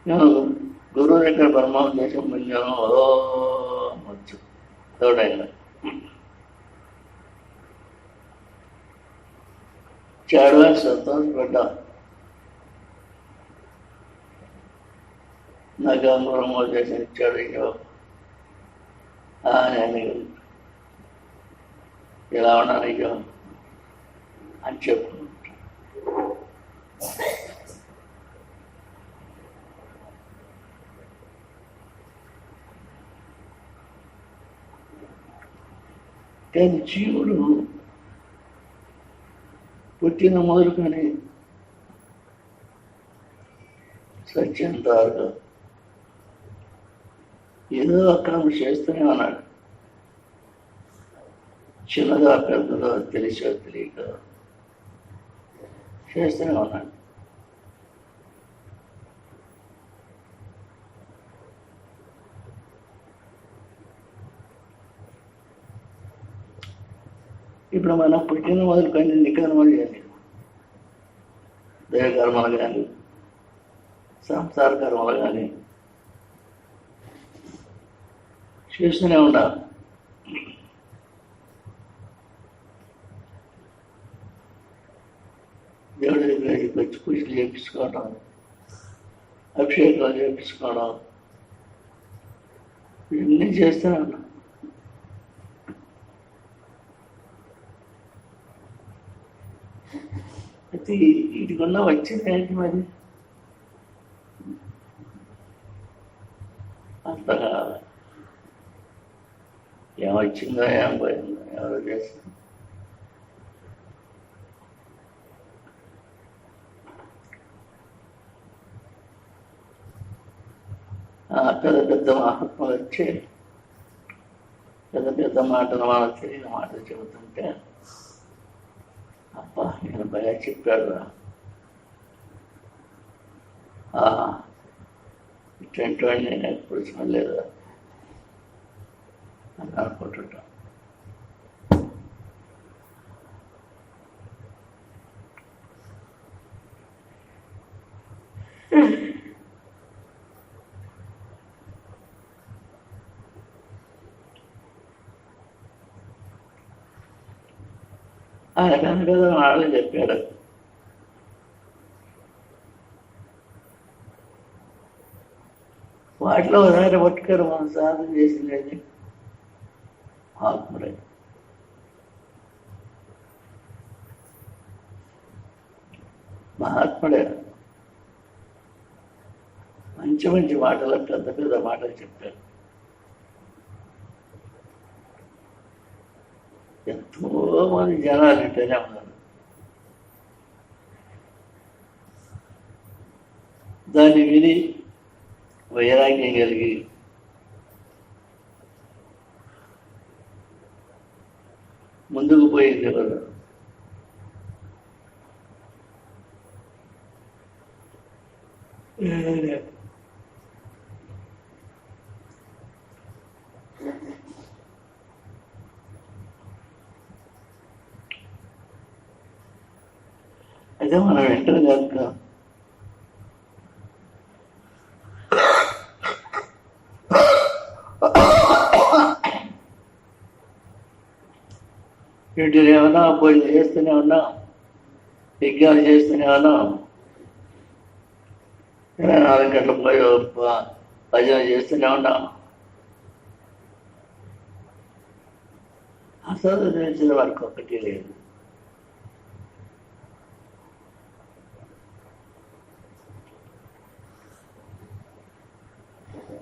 నేను గురువు దగ్గర బ్రహ్మోపదేశం పొందాను. ఓ వచ్చు తోడైన చాడుగా సంతోషపడ్డా. నాకు బ్రహ్మోపదేశం ఇచ్చాడు. అయ్యో నేను ఇలా ఉన్నాను అయ్యో అని చెప్పుకుంటా. కానీ జీవుడు పుట్టిన మొదలుకొని సత్యంత వరకు ఏదో అక్రమం చేస్తూనే ఉన్నాడు. చిన్నగా పెద్దదో తెలిసో తెలియక చేస్తూనే ఉన్నాడు. ఇప్పుడు మనం పుట్టిన మొదలుకొని ఎన్ని కర్మలు చేయాలి? దైవకర్మలు కానీ సంసార కర్మలు కానీ చేస్తూనే ఉండాలి. దేవుడి దగ్గరికి వచ్చి పూజలు చేయించుకోవడం, అభిషేకాలు చేయించుకోవడం, ఇవన్నీ చేస్తూనే ఉన్నాం. అయితే వీటికన్నా వచ్చింది ఏంటి మరి? అంతగా ఏమొచ్చిందో ఏం పోయిందో ఎవరో చేస్తారు. పెద్ద పెద్ద మహాత్ములు వచ్చి పెద్ద పెద్ద మాటలు మనకు తెలియని మాటలు చెబుతుంటే అబ్బా నేను బాగా చెప్పాడు ఇటువంటి వాడిని నేను ఎప్పుడు చూడలేదు అని అనుకుంటుంటాం. ఆయన కనుక వాళ్ళే చెప్పాడు. వాటిలో ఒకసారి పట్టుకొని మనం సాధన చేసినది మహాత్ముడే. మహాత్ముడే మంచి మంచి మాటలు, పెద్ద పెద్ద మాటలు చెప్పారు. ఎంతో మంది జనాలు ఇంటనే ఉన్నారు. దాన్ని విని వైరాగ్యం కలిగి ముందుకు పోయింది ఎవరు? అయితే మనం వెంటనే కనుక వీటిని ఏమన్నా పూజ చేస్తూనే ఉన్నాం, యజ్ఞాలు చేస్తూనే ఉన్నాం, 24 గంటలు పోయి భజన చేస్తూనే ఉన్నాం. అసలు తెలిసిన వారికి ఒకటి లేదు.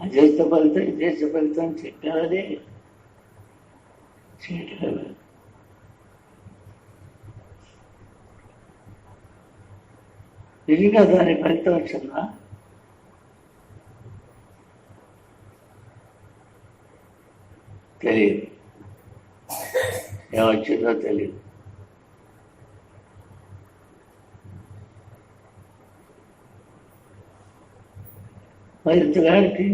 అజేష్ట ఫలితం విశేష ఫలితం చెప్పారని చేయట్లేదు. నిజంగా దాని ఫలితం వచ్చిందా? తెలియదు. ఏమొచ్చిందో తెలియదు. మరి ఇంతగాడికి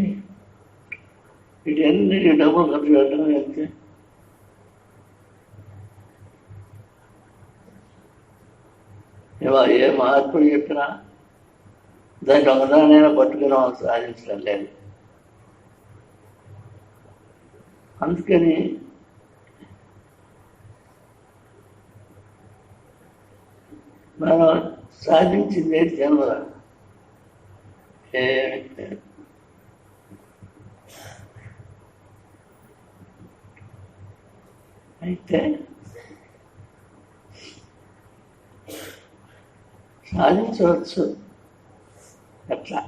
వీటన్నిటి డబ్బులు ఖర్చు పెట్టడం వెళ్తే ఏ మహాత్ముడు చెప్పినా దాన్ని ఒకదానైనా పట్టుకుని సాధించడం లేదు. అందుకని మనం సాధించింది ఏంటి జన్మ అయితే సాధించవచ్చు. ఎట్లా?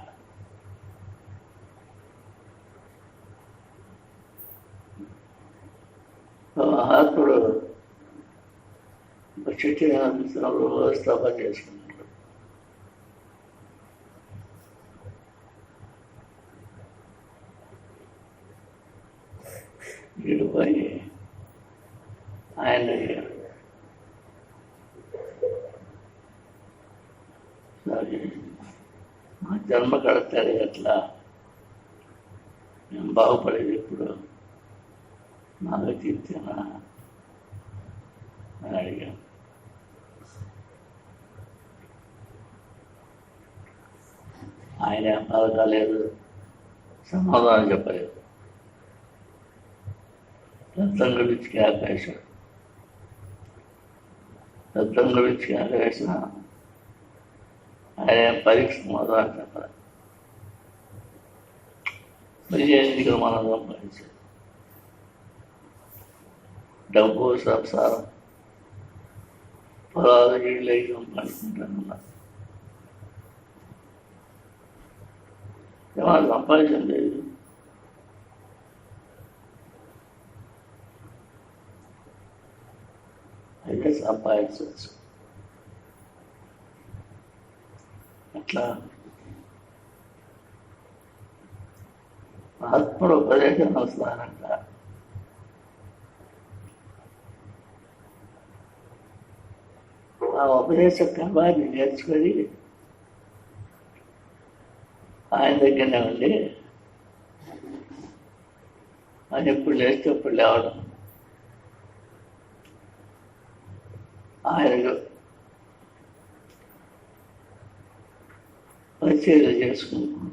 మహాత్ముడు చెట్టు వ్యవస్థాపన చేసుకున్నాడు. వీడు పోయి ఆయన మా జన్మ కడతారు ఎట్లా, మేము బాగుపడేది ఇప్పుడు నాకు తీర్చానా అని అడిగాను. ఆయన పలకలేదు, సమాధానం చెప్పలేదు. రత్నం గురించి ఆకాశం, రత్నం గురించి ఆకాశం ఆయన పరీక్ష సమాధానం చెప్పాలి. విజయానికి మనం సంపాదించాలి. డబ్బు సంసారం పొలాలు ఇళ్ళై సంపాదించుకుంటాను. ఏమన్నా సంపాదించడం లేదు. అయితే సంపాదించవచ్చు. అట్లా మహాత్ముడు ఉపదేశం వస్తానంట. ఆ ఉపదేశ క్రమాన్ని నేర్చుకొని ఆయన దగ్గరనే ఉండి ఆయన ఎప్పుడు లేస్తే ఎప్పుడు లేవడం, ఆయనకు పరిచయం చేసుకుంటాం.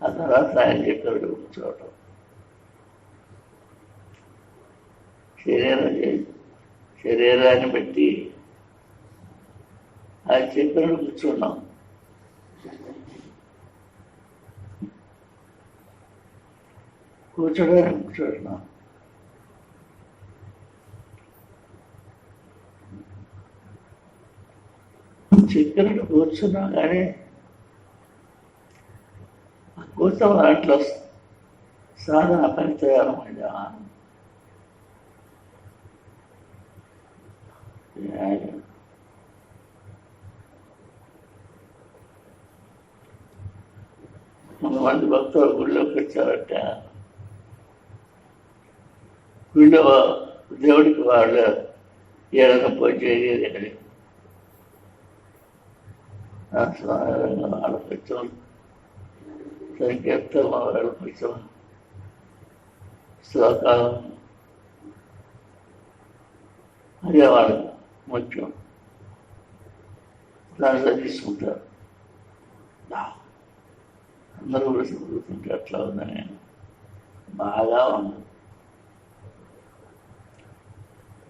ఆ తర్వాత ఆయన చెప్పాడు కూర్చోవటం. శరీరాన్ని బట్టి ఆయన చెప్పినట్టు కూర్చున్నాం. కూర్చుంటున్నాం. చెప్పినట్టు కూర్చున్నాం కానీ కూర్చోం దాంట్లో సాధన పరిచయాలమైందా కొంతమంది భక్తులు గుళ్ళోకి వచ్చారట. గుళ్ళో దేవుడికి వాళ్ళు ఏదైనా పూజ చేయలేదు. వాళ్ళకి వచ్చాం, సంకీర్తన వాళ్ళకి వచ్చాం, శ్లోకాలు అదే వాళ్ళకి ముఖ్యం. దాన్ని చదివిస్తుంటారు. అందరూ కూడా చదువుతుంటే అట్లా ఉందని బాగా ఉంది.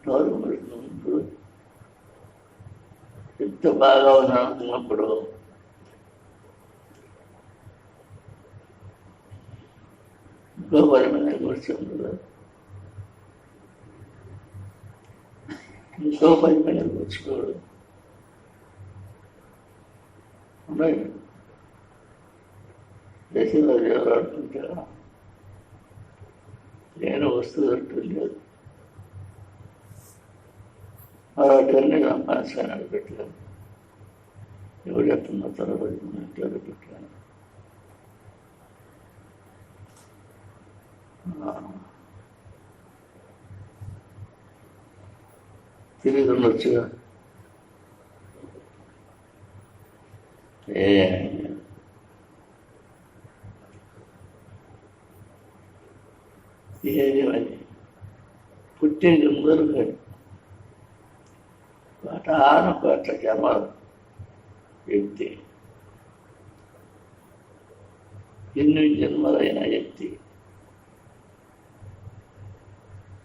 ముందు ఎంత బాగా ఉందనుకున్నప్పుడు ఇంకో 10 మంది కూర్చోండి, ఇంకో 10 మంది కూర్చోడు ఉన్నాయి. దేశంలో ఎవరాడుతుంటే నేను వస్తువు అంటూ లేదు. వాటిని సంపాదించాలని పెట్టాను. ఎవరు చెప్తున్నా తరబడి పెట్టాను. తిరిగి ఉండొచ్చుగా. ఏది అది పుట్టేది ముందరు కానీ పాట జమాలు వ్యక్తి, ఎన్ని జన్మలైన వ్యక్తి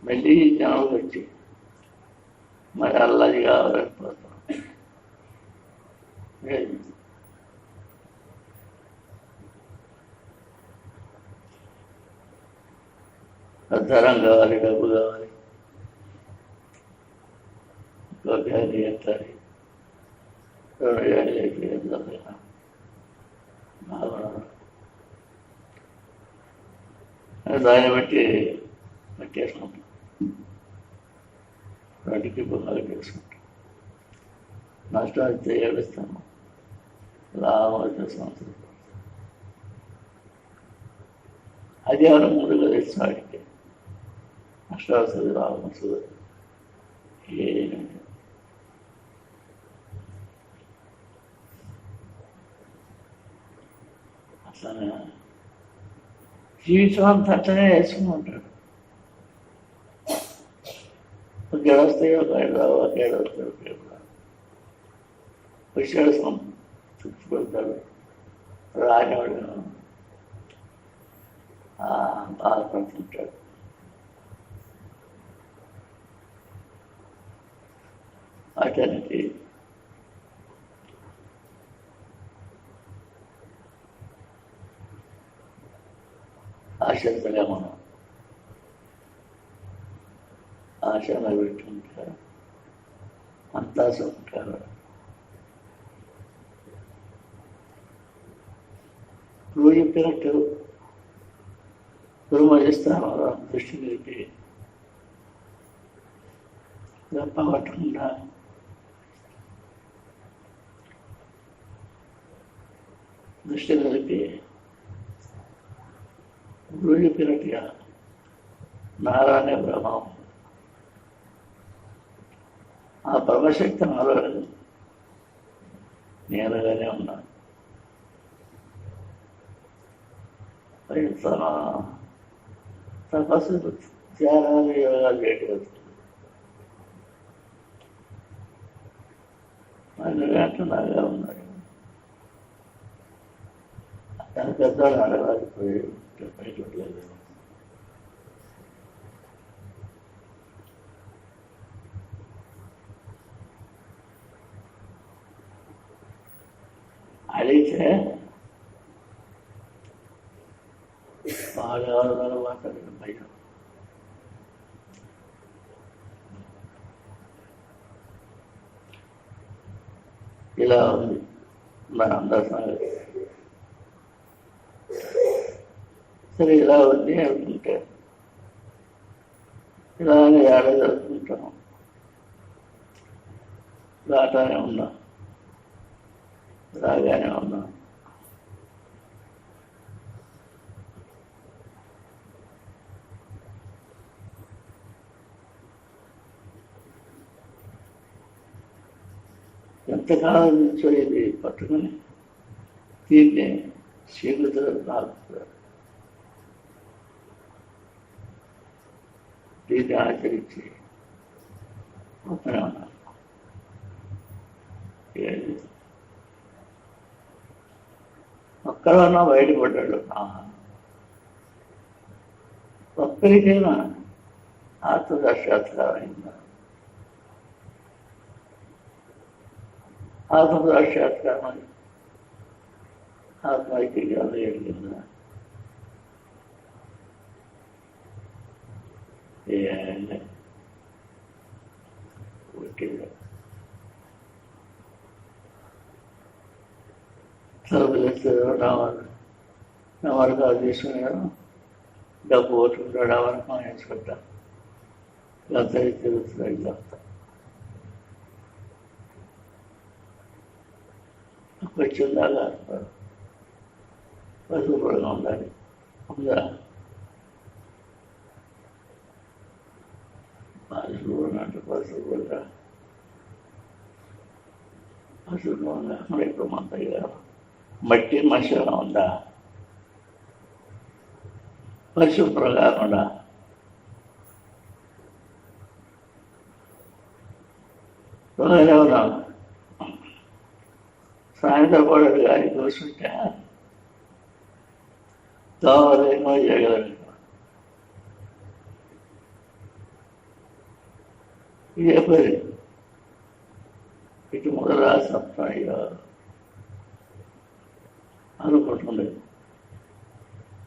మళ్ళీ జనాలు వచ్చి మరి అల్లది కావాలనిపోతాం. ధరం కావాలి, డబ్బు కావాలి, ఇంకో వ్యాధి ఎత్తాలి, రెండు వ్యాధి అయిపోయింది దాన్ని బట్టి పట్టేసుకుంటాం, వాటికి బొమ్మలు వేసుకుంటాం. నష్టం అయితే ఏడుస్తాము, లాభం అయితే సంవత్సరం. అది ఎవరు ముందుగా తెచ్చినాడికి నష్టం వస్తుంది, లాభం వస్తుంది. అసలు జీవితం అంతా అట్లనే వేసుకుంటాడు. ఒక ఏడొస్తాయి, ఒక ఏడాది, ఒక ఏడొస్తాయి, ఒక ఏడాది వచ్చాడు తృప్తి పెడతాడు. రానివాడు బాధపడుతుంటాడు. వాటన్నిటి ఆశంతగా మనం ఆశను పెట్టుకుంటారు, అంతా సుఖంటారు. నువ్వు చెప్పినట్టు గురుమధిస్థానంలో దృష్టి నిలిపి తప్పకుండా దృష్టి నిలిపి గురువు చెప్పినట్టుగా నారాయణ బ్రహ్మం, ఆ బ్రహ్మశక్తి నాలో నేనుగానే ఉన్నాను. తన తపస్సు త్యాగాలు యోగాలు చేయటం అందుకంటే నాగా ఉన్నాడు. దాని పెద్దవాళ్ళు అడగాలిపోయి బయటలేదు. అడిగితే బాగా మాట్లాడిన భయం. ఇలా ఉంది మన అందరి సంగతి. సరే ఇలా ఉంది అనుకుంటే ఇలానే ఏడాది జరుపుకుంటాం, రాగానే ఉన్నా, రాగానే ఉన్నా. ఎంతకాలం నుంచో ఇది పట్టుకుని దీన్ని శీఘ్రత నాకుతారు, దీన్ని ఆచరించి ఉన్నారు. ఒక్కడన్నా బయటపడ్డాడు. ఒక్కరికైనా ఆత్మసాక్షాత్కారం అయిందా? ఆత్మసాక్షాత్కారం ఆత్మైక్యంగా జరిగిందా? నా వరకు అది తీసుకున్నాను, డబ్బు ఓటుకుంటాడు, ఆ వరకు మనం వేసుకుంటాం, ఇలా తిరుగుతున్నాయి చెప్తా. వచ్చిందాగా పశువుగా ఉండాలి. ఉందా పశువు అంటే పశువుగా పశువుగా ఉందా? మరి ఇప్పుడు మంతగా మట్టి మనిషిగా ఉందా? పరిశుభ్రం కాకుండా ఎవరా సాయంత్రం పూట కానీ కూర్చుంటే దోమలేమో చేయగలరు. ఇదే పని ఇటు మొదలు సప్తాయో అనుకుంటుండేది.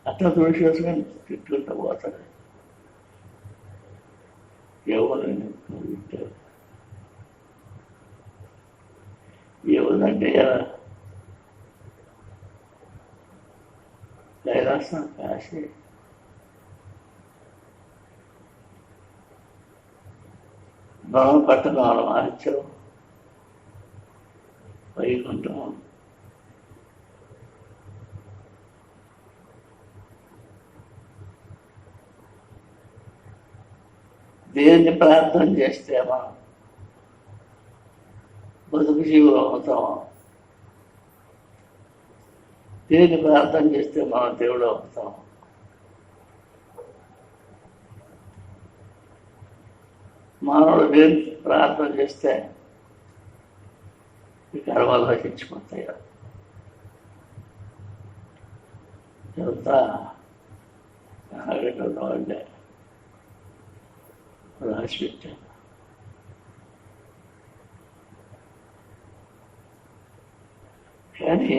అట్లా తుడిచేసుకొని తిట్టుకుంటూ పోతాడు. ఎవరిని ఎవరంటే కైలాసం కాశీ మనం పట్టణాలు మార్చాం వైకుంఠం దేన్ని ప్రార్థన చేస్తే మనం బతుకు జీవులు అవుతాం, దేన్ని ప్రార్థన చేస్తే మనం దేవుడు అవుతాం. మానవుడు దేన్ని ప్రార్థన చేస్తే ఈ కర్మలు రచించిపోతాయి. చెబుతా వాళ్ళే రాసి పెట్టాను. కానీ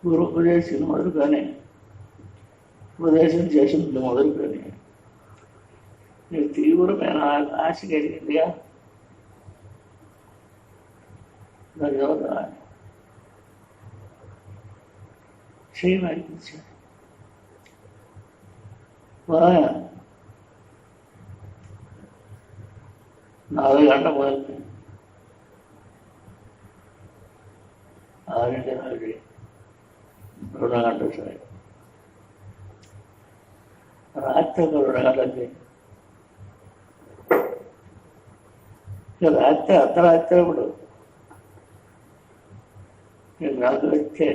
గురు ఉపదేశం మొదలుకొని ఉపదేశం చేసినది మొదలుకొని నీకు తీవ్రమైన ఆశ కలిగిందిగా చేయమనిపించాను. 4 గంటల మొదలు 6 2 గంటలు సరే రాత్రి 2 గంటలకి రాత్రి అర్ధరాత్రి ఇప్పుడు నేను నాకు వచ్చే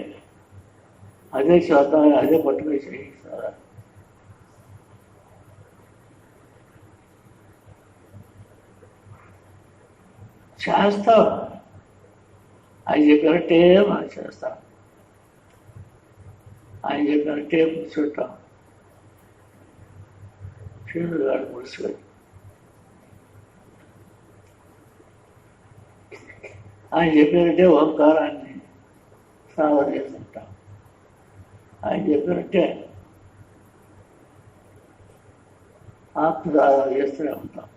అదే చూద్దాం, అదే పట్టుకుని చేయిస్తారా చేస్తాం. ఆయన చెప్పినట్టే మనం చేస్తాం, ఆయన చెప్పినట్టే కూర్చుంటాం. చేతులు గాడు ముడుచుకొని ఆయన చెప్పినట్టే ఓంకారాన్ని సాధన చేస్తుంటాం. ఆయన చెప్పినట్టే ఆత్మ సాధన చేస్తూనే ఉంటాం.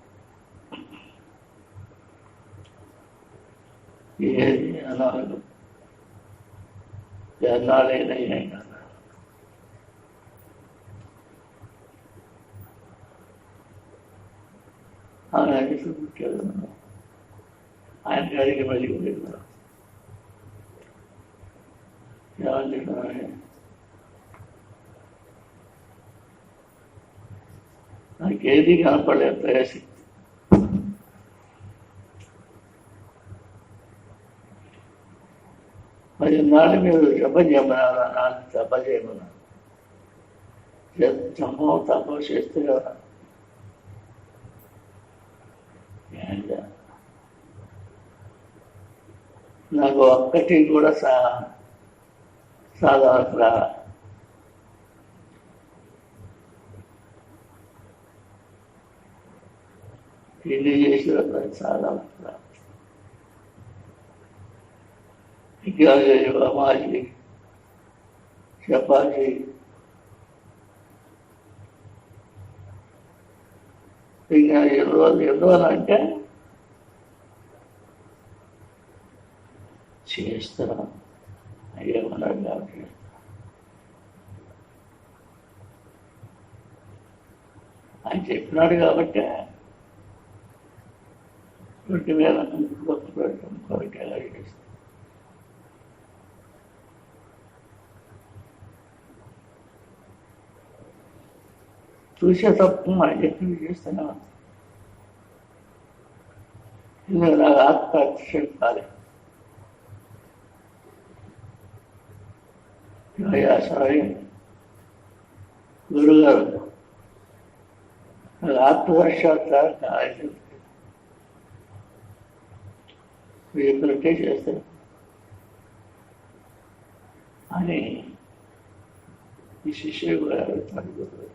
ఏది అనాలు ఎన్నాళ్ళైనా ఆయన పుట్టాడు. ఆయన గారికి మళ్ళీ ఉండేది కూడా ఏమంటున్నా నాకేది కనపడలేదు. ప్రయాసి మరి నాడు మీరు జపం చేయమన్నారు, నాలుగు జప చేయమన్నారు. జపం తపం చేస్తే కదా నాకు ఒక్కటి కూడా సాధారణ ఇల్లు చేసిన సాధారణ అమ్మాజీ చపాజీ ఇంకా ఎన్నో అంటే చేస్తారా ఏమన్నారు కాబట్టి ఆయన చెప్పినాడు కాబట్టి 20,000 కోరికలు చేస్తాం. చూసే తప్పు మనం చెప్పి చేస్తున్నాం. ఇది నాకు ఆత్మహత్య కాలే. సారీ గురుగారు ఆత్మసాక్షాత్కారం కాలేదు. మీరు చెప్పినట్టే చేస్తారు అని ఈ శిష్యుడు కూడా అడుగుతాడు గురువు.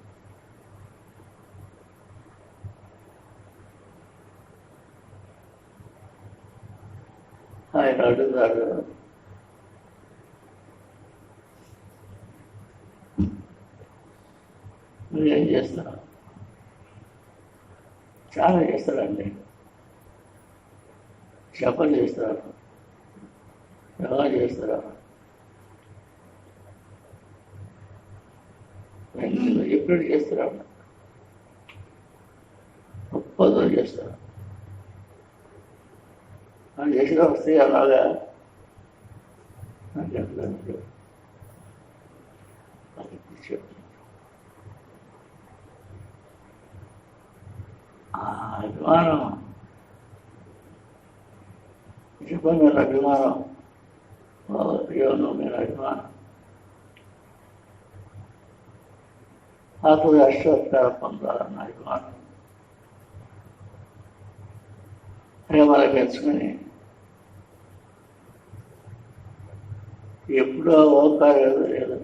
ఆయన అడుగుతాడు, నువ్వేం చేస్తున్నావు? చాలా చేస్తారండి, జపం చేస్తారు, యోగా చేస్తారు, ఎప్పుడు చేస్తారు, ఒప్పందం చేస్తారు. అది చేసిన వస్తే అలాగా నాకు చెప్తాను. అభిమానం చెప్పండి, మీరు అభిమానం ప్రియంలో మీరు అభిమానం ఆత్మ అశ్వత్కార పొందాలన్న అభిమానం ప్రేమలు పెంచుకొని ఎప్పుడో ఓకారం లేదు,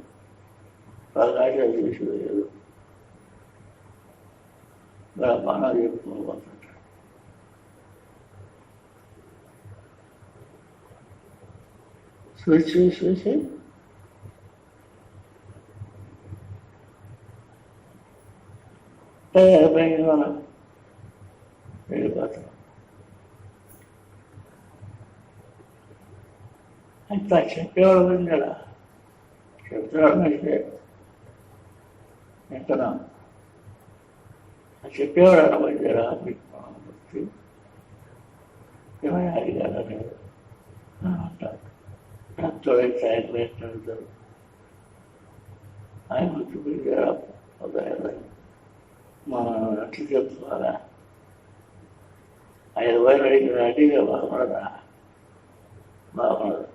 ప్రకాశాలు చేసేది లేదు, బ్రహ్మాండాలు చెప్పుకోబోతుంటాడు. చూసి మనం వెళ్ళిపోతాం. అంత చెప్పేవాడు ఉంది కదా, చెప్తున్నాడు అయితే ఎంతనా చెప్పేవాడు అనబడ్డారా మీకు భక్తి ఏమైనా అడిగారా లేదు అంటారు. భక్తుడైతే ఆయన అడుగుతారు, ఆయన గుర్తు పిలిచారా మనం అట్లు చెప్తున్నారా, 5,000 అడిగిన అడిగా బాగున్నదా, బాగున్నది.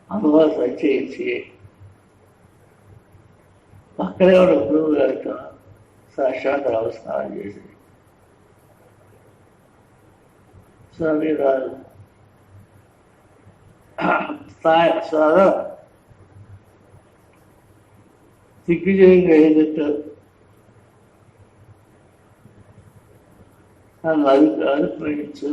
అందువల్ల సంచయించి పక్కనే ఉన్న గురువు గారితో సాక్షాత్ నమస్కారం చేసి, స్వామి రాదు సారా దిగ్విజయంగా ఏదైతే నన్ను అనుగ్రహించు,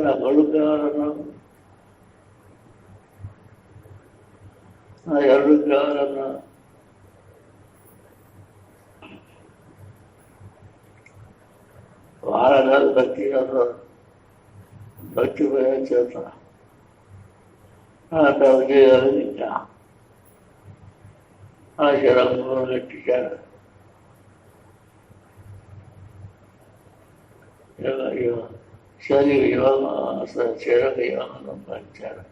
నా కొడుకు కావాలన్నా, నా ఎరుడు కావాలన్నా, వాళ్ళ కాదు భక్తి కాదు, భక్తి పోయే చేత చేయాలి. ఇంకా ఆ శరంలో నెట్టించాడు. శరీర యోగం శరీర యోగం సంపాదించాడు.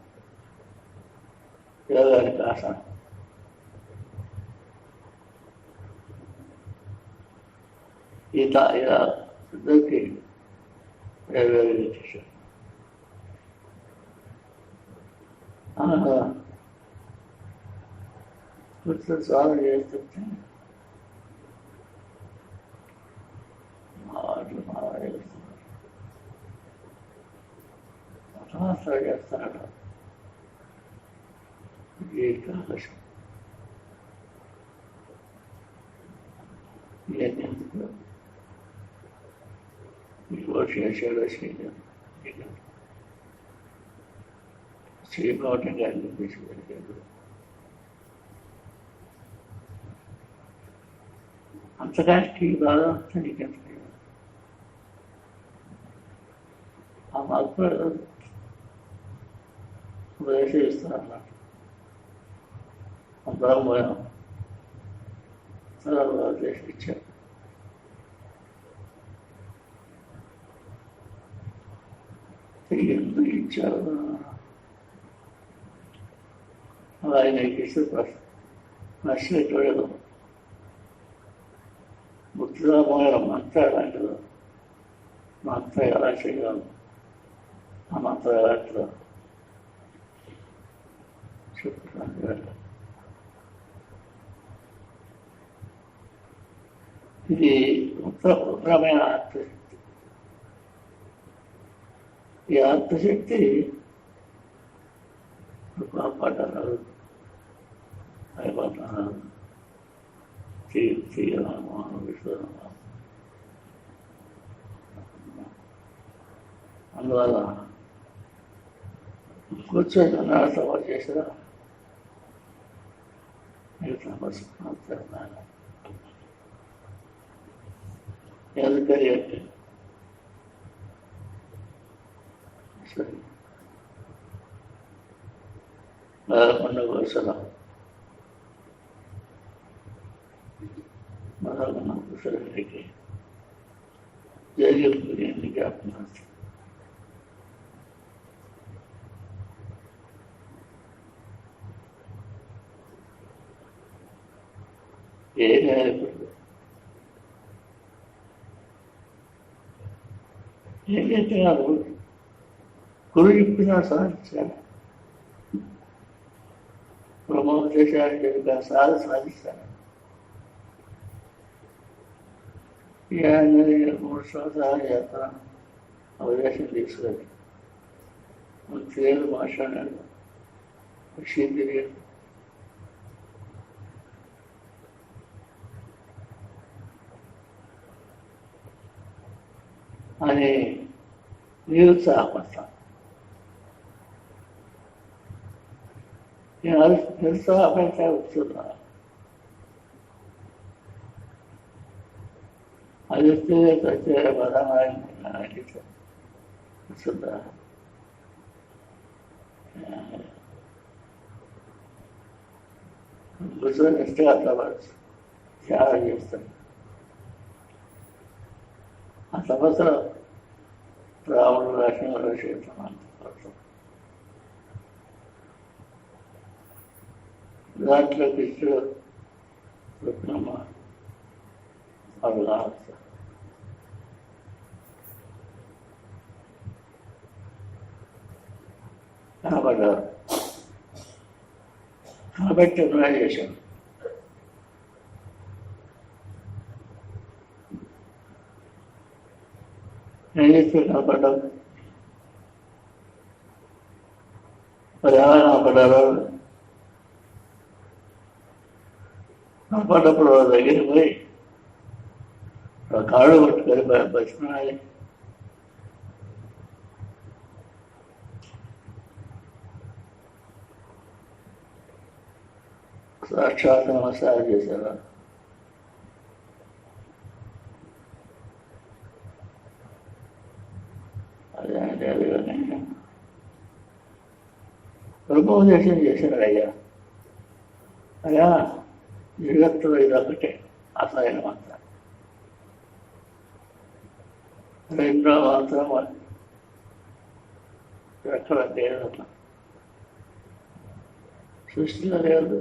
యోగానికి ఆసనం ఇలా ఇద్దరికి వేరు చేశాడు. కూర్చొని స్వామి చేస్తుంటే చేస్తాడు. ఏకాదశం ఎందుకు చేశాడో చేయలేదు, చేయకపోవటం కానీ తీసుకెళ్ళాడు. అంతగా ఈ బాధ అంతా నీకెంత ఆ మార్పు ఉపదేశం ఇస్తాను అన్నమాట. అందరం పోయాం, ఉపదేశం ఇచ్చారు. ఎందుకు ఇచ్చారు ఆయన ఇస్తే నష్టపోయాడు. ముద్దుగా పోయడం మంత్ర అలాంటిది, మంత్ర ఎలా చేయాలి, ఆ మంత్ర ఎలా చెప్తున్నాను. ఇది ఉత్తరమైన ఆత్మశక్తి. ఈ ఆత్మశక్తి కాపాడారు అయిపోతున్నారు. విశ్వనామం అందువల్ల కూర్చొని సభ చేసిన తపస్సు ఎందుకని అంటే సరే 11 ವರ್ಷದ ಮರವನ್ನು ಕುಸರಲಿಕ್ಕೆ ಜೈಲಿಗೆ ಜ್ಞಾಪನ ఏంటంటే నాకు గురువు చెప్పినా సాధించాను, బ్రహ్మోపదేశాలు చెప్పిన సాధిస్తాను. 3 సంవత్సరాలు చేస్తాను, అవకాశం తీసుకొని తెలియదు మాట్లాడాను, విషయం తెలియదు. అని నిరుత్సాహపడతాను. నిరుత్సాహపడితే వస్తున్నా, అది వస్తే వచ్చే పదానికి వస్తుందా? కూర్చొని ఇస్తే అట్లా చాలా చేస్తాను. ఆ సంవత్సరం రాముడు లక్ష్మణుడు చేస్తున్నాను. దాంట్లో కృష్ణుడు రుక్మమ్మ వాళ్ళు కనబడ్డారు. కాబట్టి అభినయం చేశాను. నేను చేస్తే కనపడ్డావు, మరి ఎలా కనపడ్డారు? కనపడ్డప్పుడు దగ్గరికి పోయి కాళ్ళు కొట్టుకొని బతికినాలి. సాక్షాత్ నమస్కారం చేశారు. అదే అదిగానే బ్రహ్మోపదేశం చేశారు. అయ్యా జగత్తులో ఇది ఒకటే అసలైన మంత్రం, రెండో మంత్రం ఎక్కడ లేదు, సృష్టిలో లేదు.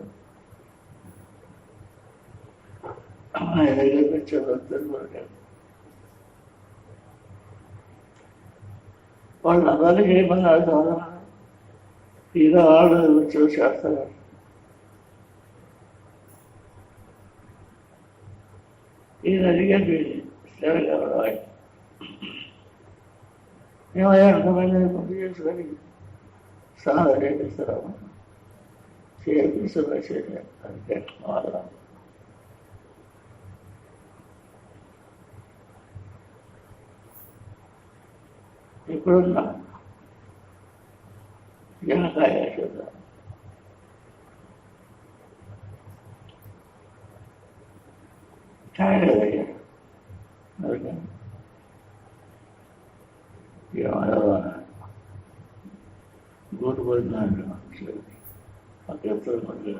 ఆయన దగ్గర లేదు. వాళ్ళు అందరికీ ఏమన్నారు? సాధన ఈనాడు చూసేస్తారు. ఈయన అడిగేది ఏమయ్యా అంతమంది ముందు చేసుకొని సాధన చేపిస్తారా? చేపిస్తారు. అంటే ఇప్పుడున్నా జనకాయ చూద్దాం. కాయలేదయ్యా గూటు పోతున్నాడు ఎప్పుడు మొదలు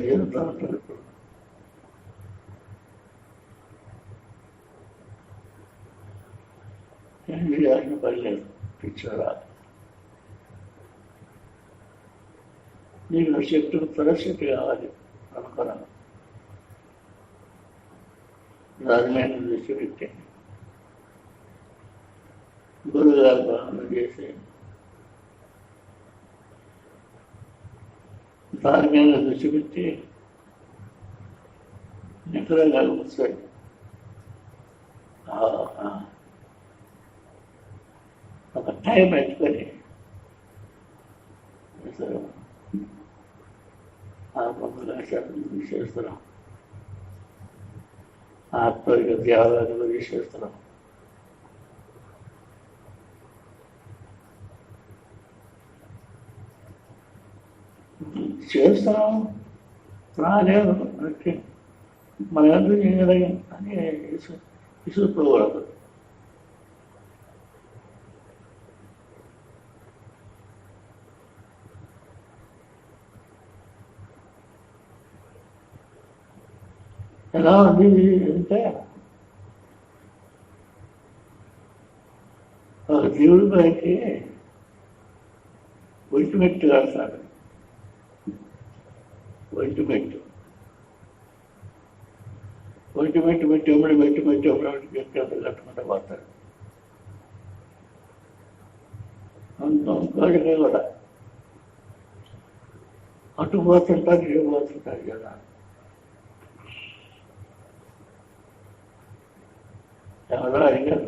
చెప్తా ఉంటారు. ఇప్పుడు గారిని పడలేదు పిచ్చోడా, నీకు శక్తి పరిస్థితి కావాలి అనుకున్నాను. దాని మీద దృష్టి పెట్టి గురువుగారు భావన చేసి దాని మీద దృష్టి పెట్టి నిద్రగా కూర్చొని ఒక టైం పెట్టుకొని అసలు ఆత్మప్రకాశాన్ని చేస్తున్నాం, ఆత్మీయ ధ్యానాన్ని చేస్తున్నాం. చేస్తున్నాం రాలేదు అంటే మన ఎందుకు చేయగలిగాం అని విసుగుకోకూడదు. ఎలా ఉంది అంటే దేవుడి పైకి ఒంటిమెట్టు కడతాడు. ఒంటిమెట్టు పెట్టి ఎమ్మడి కట్టుకుంటూ పోతాడు. ఇంకోటికి కూడా అటు పోతుంటారు, ఇటు పోతుంటారు కదా. ఎవరో అడిగారు,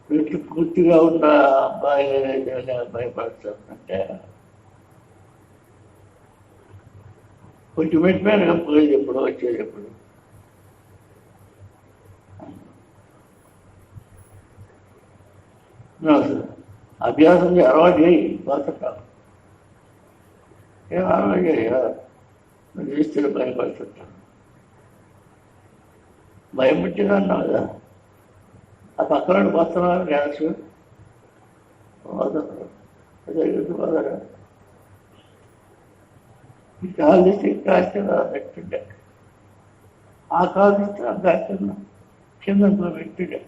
వీటి పూర్తిగా ఉన్న అబ్బాయి భయపడుతుందంటే కొంచెం పెట్టిపోయాను పోయేది ఎప్పుడు వచ్చేది ఎప్పుడు. అభ్యాసం అలవాటు చేయి పోతుంటావు. ఏం అలవాటు చేయ చేస్తే భయపడుతుంటాను. భయం పుట్టింది అన్నావు కదా, ఆ పక్కన పోతున్నారు డ్యాన్స్ పోతారు. ఈ కాలు తీస్తే కాస్తే పెట్టుండే, ఆ కాలు తీస్తే ఆ కాకుండా కింద పెట్టుండే.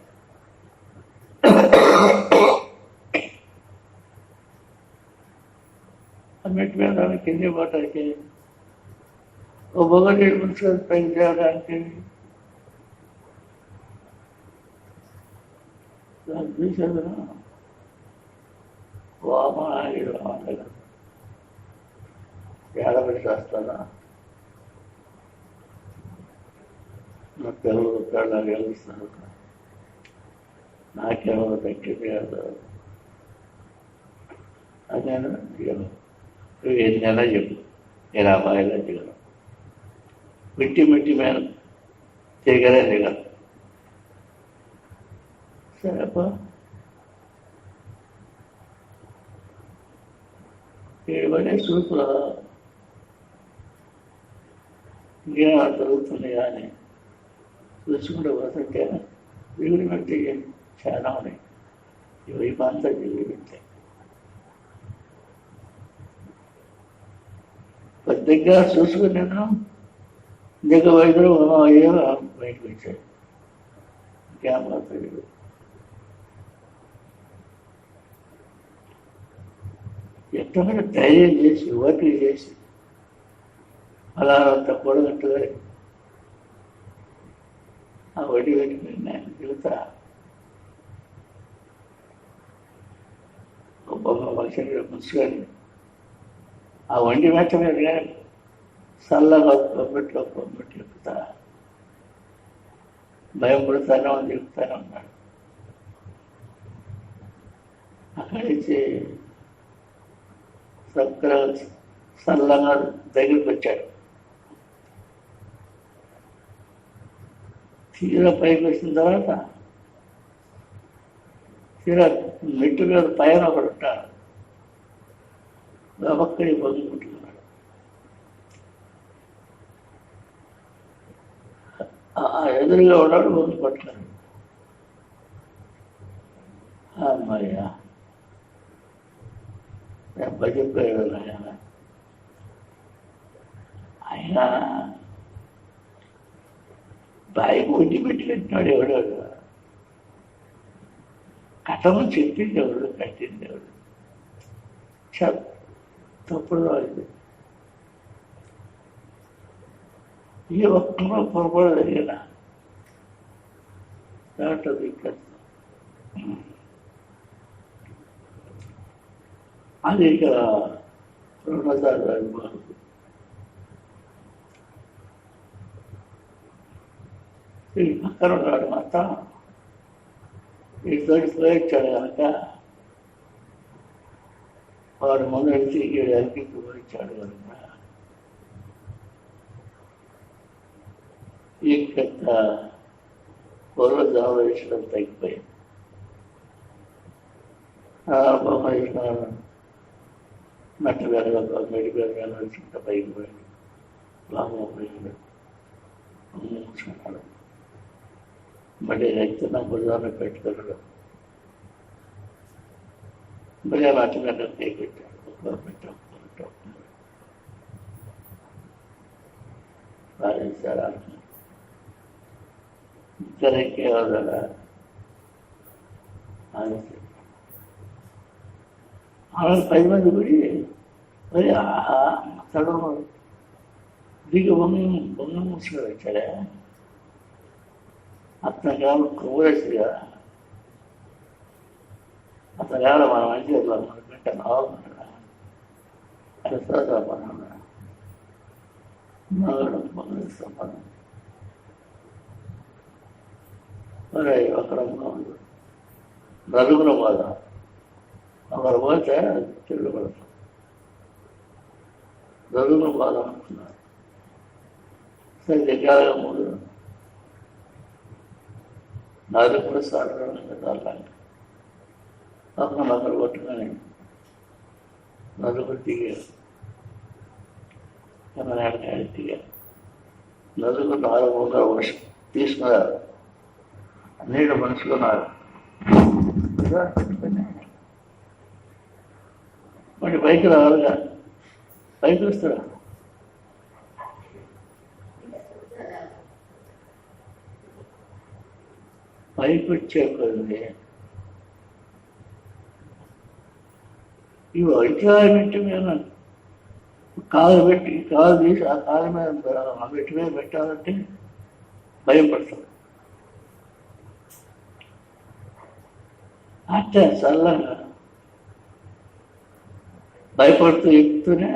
ఆ మెట్టు మీద కింద పోవటానికి ఓ బొగటి మున్సిపల్ పైకి తేవడానికి చూసాను. వామనాయుడు ఏడబడి చేస్తానా నా పిల్లలు పిల్లలు గెలుస్తారు, నాకేమో తగ్గింది కాదు. అదేనా దిగను, నువ్వు ఎన్నైనా చెప్పు, నేను అమ్మాయిలా దిగను. మిట్టి మీద తిరగలే దిగను. సరేపా ఏమనే చూపుల ఇంకేమో జరుగుతుంది కానీ చూసుకుంటూ పోతుంటే వీడి బట్టి చాలా ఉన్నాయి. ఇవి అంతా జీవితాయి పెద్దగా చూసుకుని నేను దగ్గర వైద్యులు అయ్యో బయటకు వచ్చాయి. ఇంకేమో తెలియదు. ఎక్కడ ధైర్యం చేసి ఓపిక చేసి అలా అంత కూడగట్టుగా ఆ వడి పెట్టి నేను దిగుతా బొమ్మ మనిషి ముసుకొని ఆ వండి మెట్ట మీద చల్లగా బొమ్మెట్లు ఎక్కుతా భయం పడుతానో దిగుతానే ఉన్నాడు. అక్కడి నుంచి చక్కగా చల్లగా దగ్గరికి వచ్చాడు. తీరా పైకి వచ్చిన తర్వాత తీరా మెట్టు మీద పైన ఒకడు ఉంటాడు. గబక్కడి పొందుకుంటున్నాడు. ఆ ఎదురుగా ఉన్నాడు, పొందు పట్టుకున్నాడు. అమ్మాయ్యా చెప్పాడు ఆయన బాయికి ఒడ్డి పెట్టి పెట్టినాడు. ఎవడో కథను చెప్పింది ఎవడు, కట్టింది ఎవడు, తప్పుడు రాదు. ఈ ఒక్కరో పొరపాటు జరిగిన దాంట్లో దిక్కదు. అది ఇక రెండోసారి అనుభవం. ఈ పక్కన ఉన్నాడు మాత్రం ఈ తోటి పోయించాడు కనుక వాడు ముందు నుంచి ఎల్కి పోయించాడు కనుక ఈ పెద్ద పూర్వ జావేషం తగ్గిపోయింది. బొమ్మ మెట్ట వెళ్ళగా మెడికల్ వెళ్ళాల్సింట పైకి పోయాడు. లాభం పోయాడు, మూసుకున్నాడు. మళ్ళీ రైతున్న బుధాన్ని పెట్టుకున్నాడు. మళ్ళీ వాటి మీద పెట్టాడు. పెట్టాడు సాధించాలి ఇద్దరికి ఎవరు ఆమె 10 మంది కూడా మరి అతడు దిగి బొమ్మ మూసుకొని వచ్చాడే. అతని కాలం ఊరేసిగా అతని కాలం మన మంచిగా మనకంటే బాగున్నాడా అది సోదపన్నాడు. మగడు పొందిస్తాం మరి ఒకరంగా ఉంది. నలుగురు పోదాం, ఒకరు పోతే తిరుగు పడతాం. నలుగురు పోదాం అనుకున్నారు. సరే దగ్గరగా 3 నలుగురు సాధారణంగా ఒకరు కొట్టుకొని నలుగురు దిగారు. ఎక్కడికాయ దిగారు. నలుగురు 4 వర్షం తీసుకున్నారు. నీళ్ళు మనుషులున్నారు. మరి పైకి రావాలిగా, పైకి వస్తారా? పైకి వచ్చే కొద్ది ఇవి ఎంజాయ్మెంట్ మీద కాలు పెట్టి కాలు తీసి ఆ కాలు మీద ఆ పెట్టి మీద పెట్టాలంటే భయం పడతాం. అంటే చల్లగా భయపడుతూ ఎక్కుతూనే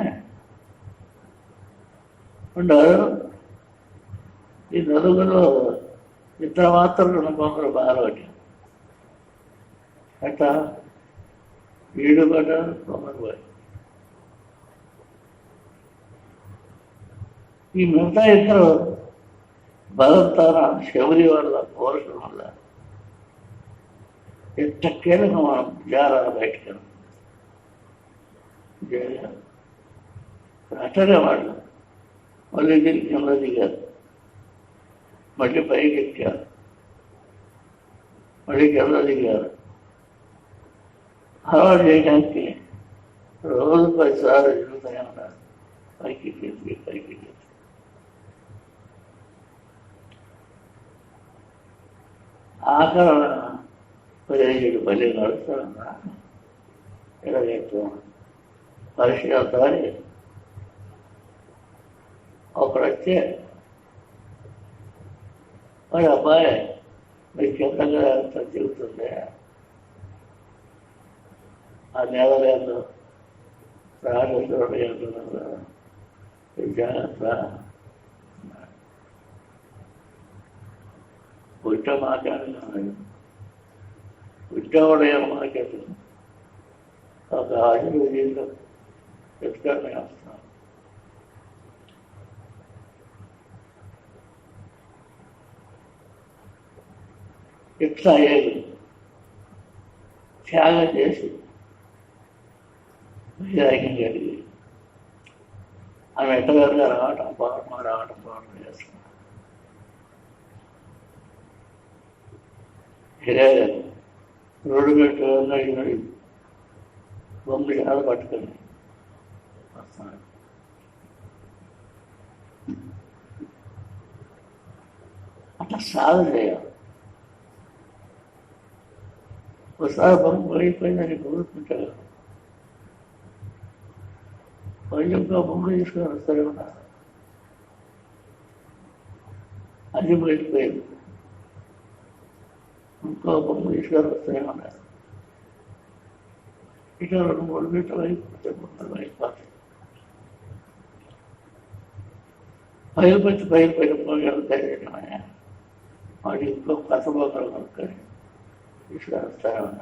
ఉండరు. ఈ నలుగురు ఇద్దరు మాత్రం 2 బొమ్మలు బాగా పట్టారు. అట్లా వీడు పడ్డారు, బొమ్మలు పోయి. ఈ మిగతా ఇద్దరు బలంతాన శబరి వల్ల కోరటం వల్ల ఎట్టకేలకు మనం జారాలి బయటకు. అట్టనే వాళ్ళు మళ్ళీ కింద దిగారు, మళ్ళీ పైకి ఎక్కారు, మళ్ళీ కింద దిగారు. అలవాటు చేయడానికి రోజు 10 సార్లు తిరుగుతాయి అన్నారు. పైకి ఎక్కి పైకి ఎక్కి ఆఖరణ 15 పల్లె నడుస్తారన్నా. ఇలా చెప్తాం పరిశీలిద్దామని ఒకడు వచ్చే మరి అబ్బాయి మీకు కిందగా ఎంత చెబుతుంది ఆ నెల లేదు రాజేశ్వరుడు జాగ్రత్త పుట్ట మాట్లాడినాడు. పుట్టవాడు ఏం మాట్లాడు ఒక ఆశీర్వదీలో ఎత్తుకొని వస్తున్నాను. ఇట్లా అయ్యేది త్యాగం చేసి వైరాగ్యం కలిగి ఆమె ఎట్టగారుగా రావటం పోవటం చేస్తున్నాను. రోడ్డు పెట్టుకుని బొమ్మ చాలా పట్టుకొని వస్తున్నాడు. అట్లా సాధన చేయాలి. ఒకసారి బొమ్మ పోయిపోయిందని కోరుకుంటారు. ఇంకో బొమ్మ తీసుకొని వస్తారు కదా, అది పోయిపోయింది. ఇంకో బొమ్మ తీసుకొని వస్తాయి ఉన్నారు. ఇక 2-3 మీటర్లు అయిపోతే మొత్తం అయిపోతాయి. పైన పోయారు ధైర్యమే వాడి ఇంట్లో కసబోకలు కనుక్కొని తీసుకొస్తారన్న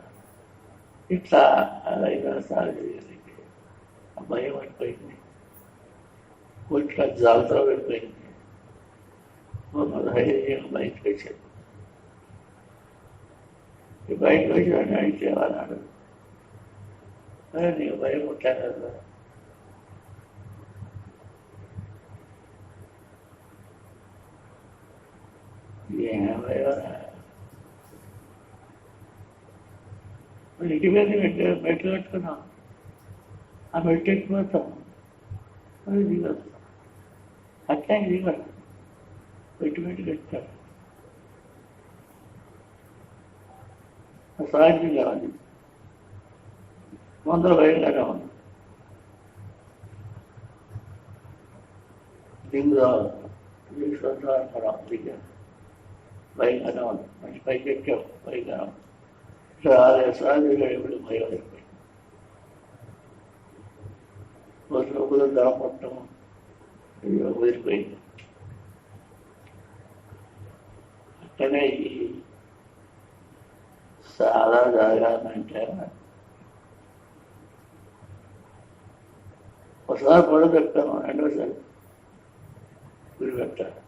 ఇట్లా అలా సాగు జరిగింది. ఆ భయం అయిపోయింది, ఇట్లా జాగ్రత్త వెళ్ళిపోయింది. ధైర్యం బయటకు వచ్చాడు. బయటకు వచ్చి అయితే అన్నాడు, నీకు భయం ఉంటాను కదా, ఇంటి మీద మెట్లు కట్టుకున్నాం, ఆ మెట్లు ఎక్కిపోతాం, అది దిగొస్తాం, అట్లా దిగదు మెట్టు కట్టారు. సాయంత్రం కావాలి ముందర భయంగానే ఉంది, దిగుదాం దిగా భయంగానే ఉంది. మంచి పైకి ఎక్కాం, భయంగానే ఉంది. ఇట్లా 6 సార్లు ఎప్పుడు భయం అయిపోయింది. రోజులు దాపట్టం వదిలిపోయింది. అక్కడే ఈ చాలా జరగాలంటే ఒకసారి కూడా చెప్తాను, రెండోసారి గురి పెట్టాలి.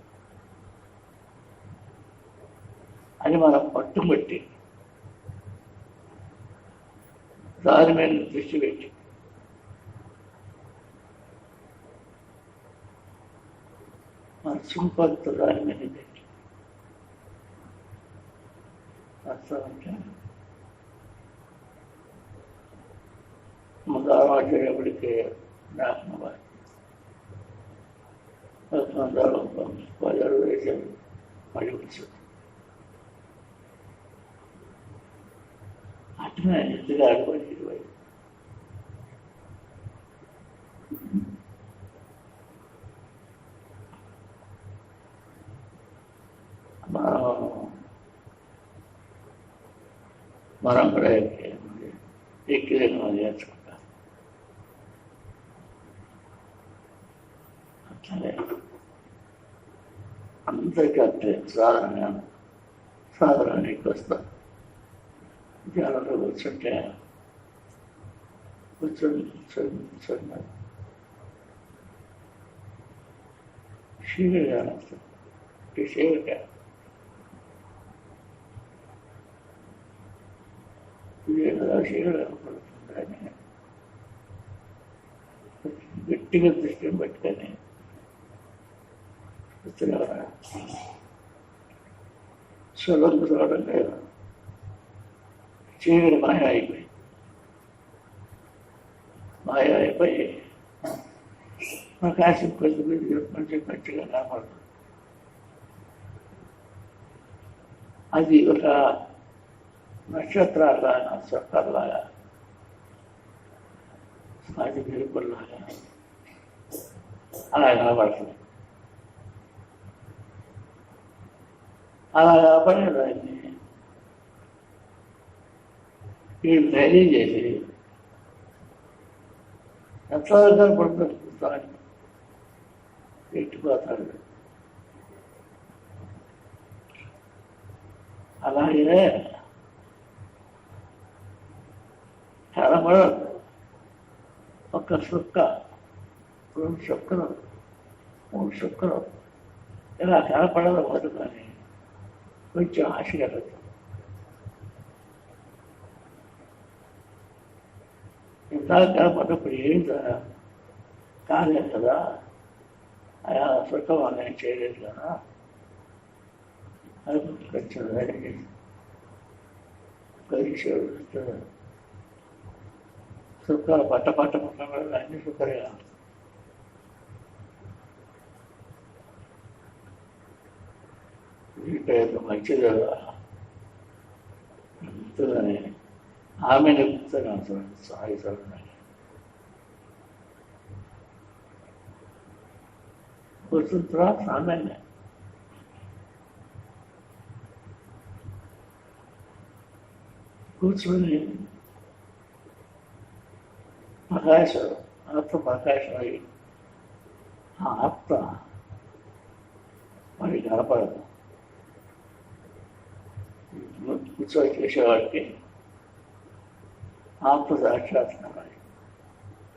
అని మనం పట్టుబట్టి దాని మీద దృష్టి పెట్టి మన సింపంత దాని మీద పెట్టి వస్తామంటే ముందు అలవాటు ఎప్పటికీ నాశనం వాళ్ళు వేసారు మళ్ళీ వచ్చారు. అట్లా ఎందుకు ఆడుకోండి మనం కూడా ఎక్కిదేమో నేర్చుకుంటాం. అట్లనే అందరికీ అట్లే సాధారణకి వస్తాం. ధ్యానంలో కూర్చుంటే కూర్చొని శివుడు కానొస్తాం. శివుడు శివుడు కనపడుతుందని గట్టిగా దృష్టిని పట్టుకొని సులభం రావడం లేదు. చీకటి మాయ అయిపోయి ప్రకాశం కొద్ది మంచిగా కనపడుతుంది. అది ఒక నక్షత్రాలాగా చక్కర్లాగా అది మెరుపుల్లాగా అలా కనపడుతుంది. అలా కాపాడే దాన్ని వీళ్ళు ధైర్యం చేసి ఎంత కనపడుతుంది ఎట్టిపోతాడు. అలాగే కనపడదు. ఒక సుక్క, 2 చుక్కలు, 3 చుక్కలు ఇలా కనపడదు వద్దు, కానీ కొంచెం ఆశ కలదు. ఇంత కనపడినప్పుడు ఏం కాలేదు కదా, అయా సుఖం నేను చేయలేదు కదా, అది కొంచెం పరీక్ష సుఖాలు పట్ట అన్ని సుఖరే. వీటి మంచిది ఎంతగానే ఆమెను చెప్తాను సాగిస్తాను. కూర్చున్న తర్వాత ఆమెనే కూర్చొని ప్రకాశం, ఆత్మ ప్రకాశం అయ్యి ఆ ఆత్మ మరి కనపడదు. కూర్చొని చేసేవాడికి ఆత్మ సాక్షాత్కారం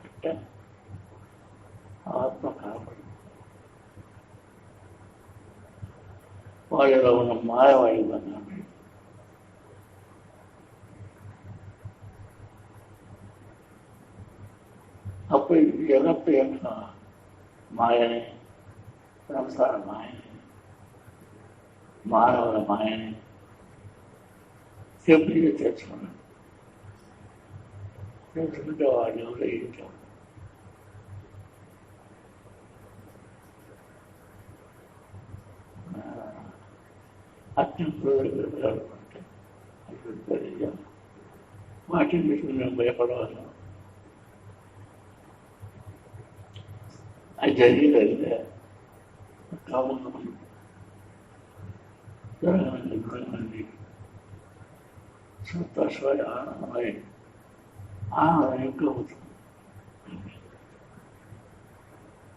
అంటే ఆత్మ కనపడదు. వాళ్ళలో ఉన్న మాయమైందన్నాడు. అప్పుడు జగత్తు యొక్క మాయని, సంసార మాయని, మానవుల మాయని చెప్పి తెచ్చుకున్నాడు. తెలుసుకుంటే వాడు ఎవరు ఏంటో అత్యంత అంటే వాటిని మేము భయపడవాలి. అది జరిగేదంటే కావాలి జరగనండి సంతోషమై ఆనందమై ఆనందం ఎక్కువ అవుతుంది.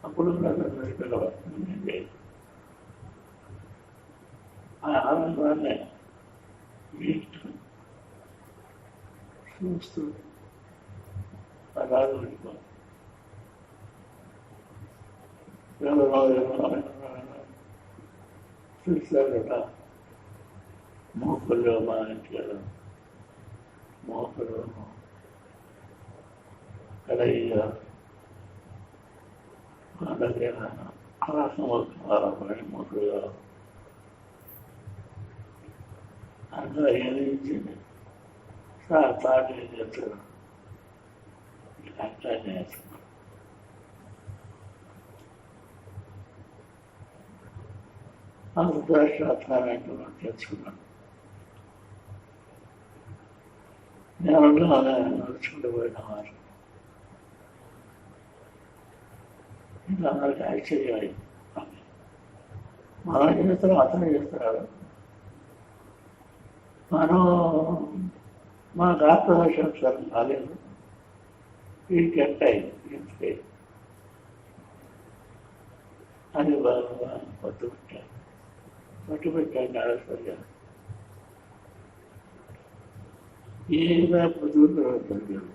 అప్పుడు పిల్లవాడు ఆ ఆనందాన్ని చూస్తూ అలాగే ఉండిపోతుంది. చూస్తారట మోకల్లో మా ఇంట్లో మోకలు కలయిక అలాగే ఆరాసం మోకలుగా అంతా ఏమి ఇచ్చింది. తాటి చేస్తారు అట్లా చేస్తారు. అంతరాష్ట్రాత్మకంగా తెచ్చుకున్నాను. నేను అలా నడుచుకుంటూ పోయిన వారు ఇంకా అందరికీ ఆశ్చర్యమై మనం చేస్తాం అతను చేస్తున్నాడు. మనం మనకు ఆత్మసాక్షాత్కారం కాలేదు. వీడికి ఎట్టాయి అని బాగా పట్టుబట్టాను ఆలోచన ఏదైనా పొద్దున్న జరిగాడు.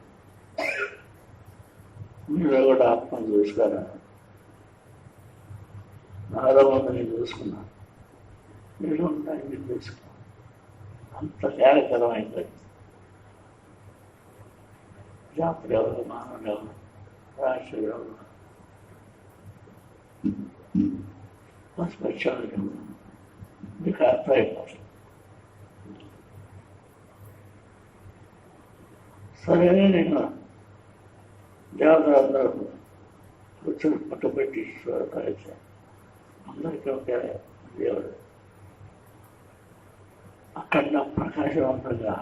మీరు కూడా ఆత్మను చూసుకోరా, నాలో మందిని చూసుకున్నాను, మీరు ఉంటాయని చూసుకున్నాను. అంత తేడాకరం అయిపోయింది. జాతులు ఎవరు, మానవులు ఎవరు, రాష్ట్రాలు ఎవరు, పశుపక్షాలు మీకు అర్థమైపోతుంది. సరే నేను దేవతలందరూ కూర్చొని పట్టుబట్టి స్వరపరిచాను. అందరికీ ఒకే దేవుడు. అక్కడ ప్రకాశవంతంగా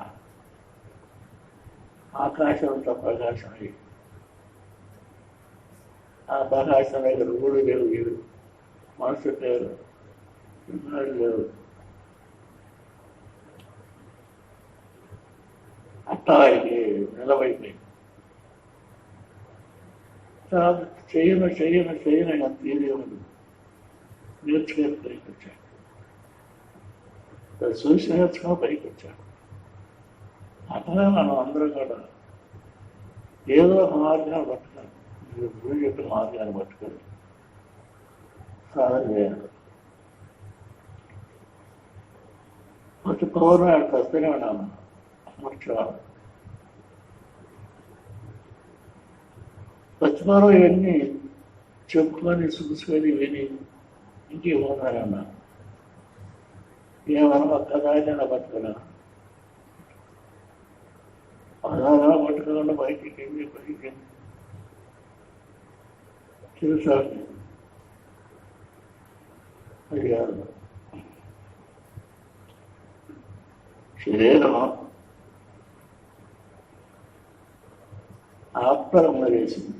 ఆకాశంతో ప్రకాశం అయ్యి ఆ ప్రకాశం దగ్గర ఊడు లేవు, వీడు మనసు లేరు, ఉన్నాడు లేవు. అట్టానికి నిలబడిపోయింది. తర్వాత చేయను అంత ఏది ఉంది నేర్చుకొని పైకి వచ్చాడు. చూసి నేర్చుకుని పైకి వచ్చాడు. అట్లా మనం అందరం కూడా ఏదో ఒక మార్గాన్ని పట్టుకోవాలి. మీరు గురువు చెప్పిన మార్గాన్ని పట్టుకోవాలి, సాధన చేయాలి. కొంచెం పౌర్ణాడు వస్తూనే ఉన్నాము. పచ్చిపారం ఇవన్నీ చెప్పుకొని చూసుకొని విని ఇంటికి పోతానన్నా. ఏమన్నా ఒక్కదాయినా పట్టుకున్నా అలా పట్టుకోకుండా బయటికి పైకి చూసాను. అది కాదు, శరీరం ఆత్మరంగా వేసింది.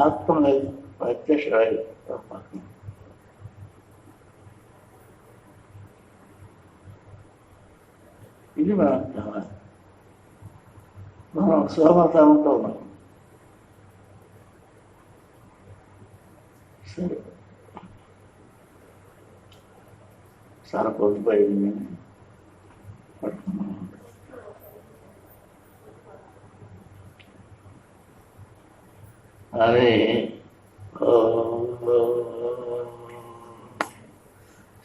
ఆత్మ ప్రత్యక్ష ఇది మనకు కావాలి. మనం సోమతంతో ఉన్నాం. సరే, చాలా పొద్దుపోయింది పడుకున్నాం. అదే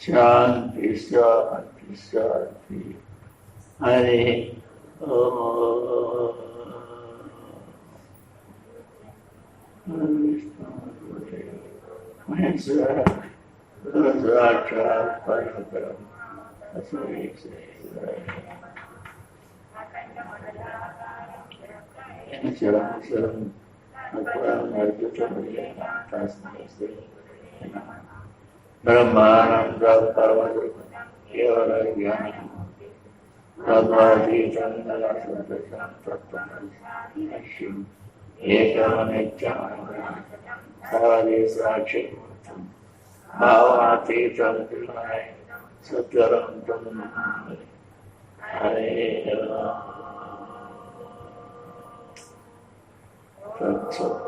శాంతి శాంతి శాంతి అని సాక్షాత్ పరబ్రహ్మ బ్రహ్మానంద పరమ కేవల జ్ఞానం తద్వాతీతం ఏకమనిత్యం సర్వదేశాక్షి భావాతీతం సత్వరంతం హరే తత్సత్.